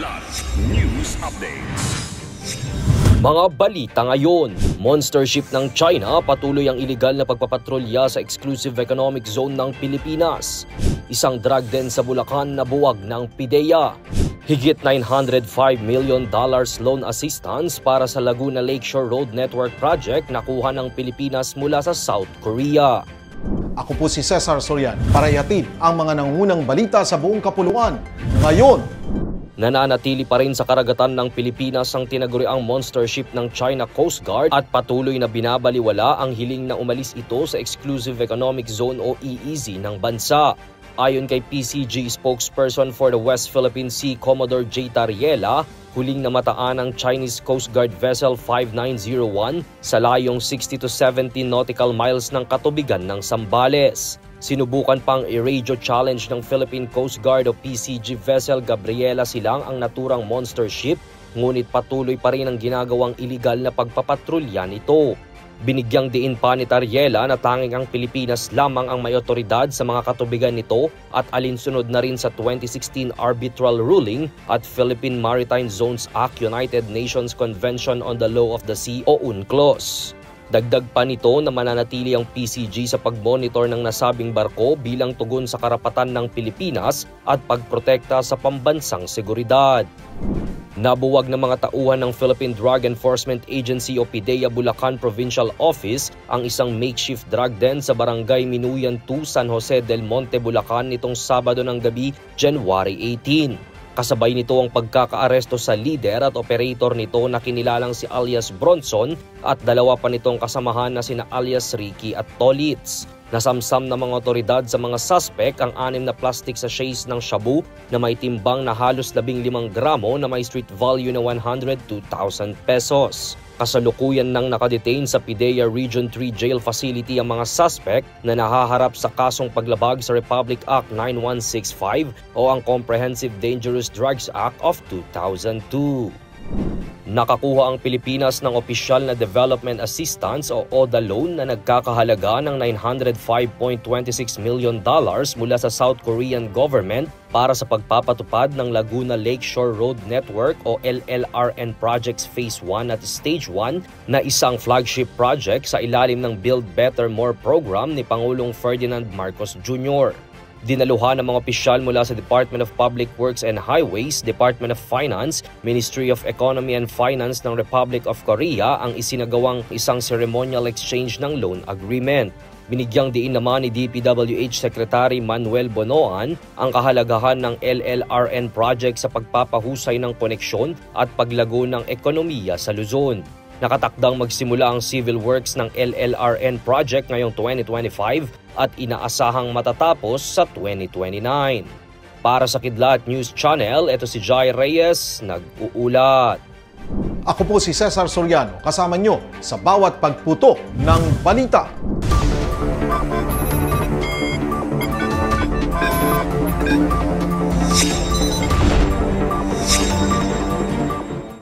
Kilat News Updates. Mga balita ngayon, monster ship ng China patuloy ang iligal na pagpapatrolya sa exclusive economic zone ng Pilipinas. Isang drug den sa Bulacan na buwag ng PIDEA. Higit $905 million loan assistance para sa Laguna Lakeshore Road Network Project nakuha ng Pilipinas mula sa South Korea. Ako po si Cesar Sorian para ihatid ang mga nangungunang balita sa buong kapuluan. Ngayon, nananatili pa rin sa karagatan ng Pilipinas ang tinaguriang monster ship ng China Coast Guard at patuloy na binabaliwala ang hiling na umalis ito sa Exclusive Economic Zone o EEZ ng bansa. Ayon kay PCG spokesperson for the West Philippine Sea, Commodore J. Tariela, huling namataan ang Chinese Coast Guard Vessel 5901 sa layong 60 to 70 nautical miles ng katubigan ng Zambales. Sinubukan pang i-radio challenge ng Philippine Coast Guard o PCG vessel Gabriela Silang ang naturang monster ship, ngunit patuloy pa rin ang ginagawang iligal na pagpapatrolya nito. Binigyang diin pa ni Tariela na tanging ang Pilipinas lamang ang may otoridad sa mga katubigan nito at alinsunod na rin sa 2016 arbitral ruling at Philippine Maritime Zones Act, United Nations Convention on the Law of the Sea o UNCLOS. Dagdag pa nito na mananatili ang PCG sa pagmonitor ng nasabing barko bilang tugon sa karapatan ng Pilipinas at pagprotekta sa pambansang seguridad. Nabuwag ng mga tauhan ng Philippine Drug Enforcement Agency o PIDEA Bulacan Provincial Office ang isang makeshift drug den sa Barangay Minuyan 2, San Jose del Monte, Bulacan nitong Sabado ng gabi, January 18. Kasabay nito ang pagkakaaresto sa leader at operator nito na kinilalang si alias Bronson at dalawa pa nitong kasamahan na sina alias Ricky at Tolitz. Nasamsam ng mga otoridad sa mga suspect ang 6 na plastic sachets ng shabu na may timbang na halos 15 gramo na may street value na 102,000 pesos. Kasalukuyan nang nakadetain sa PIDEA Region 3 Jail Facility ang mga suspect na nahaharap sa kasong paglabag sa Republic Act 9165 o ang Comprehensive Dangerous Drugs Act of 2002. Nakakuha ang Pilipinas ng opisyal na Development Assistance o ODA loan na nagkakahalaga ng $905.26 million mula sa South Korean government para sa pagpapatupad ng Laguna Lakeshore Road Network o LLRN Projects Phase 1 at Stage 1 na isang flagship project sa ilalim ng Build Better More program ni Pangulong Ferdinand Marcos Jr. Dinaluhan ng mga opisyal mula sa Department of Public Works and Highways, Department of Finance, Ministry of Economy and Finance ng Republic of Korea ang isinagawang isang ceremonial exchange ng loan agreement. Binigyang diin naman ni DPWH Secretary Manuel Bonoan ang kahalagahan ng LLRN project sa pagpapahusay ng koneksyon at paglago ng ekonomiya sa Luzon. Nakatakdang magsimula ang civil works ng LLRN project ngayong 2025 at inaasahang matatapos sa 2029. Para sa Kidlat News Channel, ito si Jai Reyes, nag-uulat. ako po si Cesar Soriano, kasama nyo sa bawat pagputo ng balita.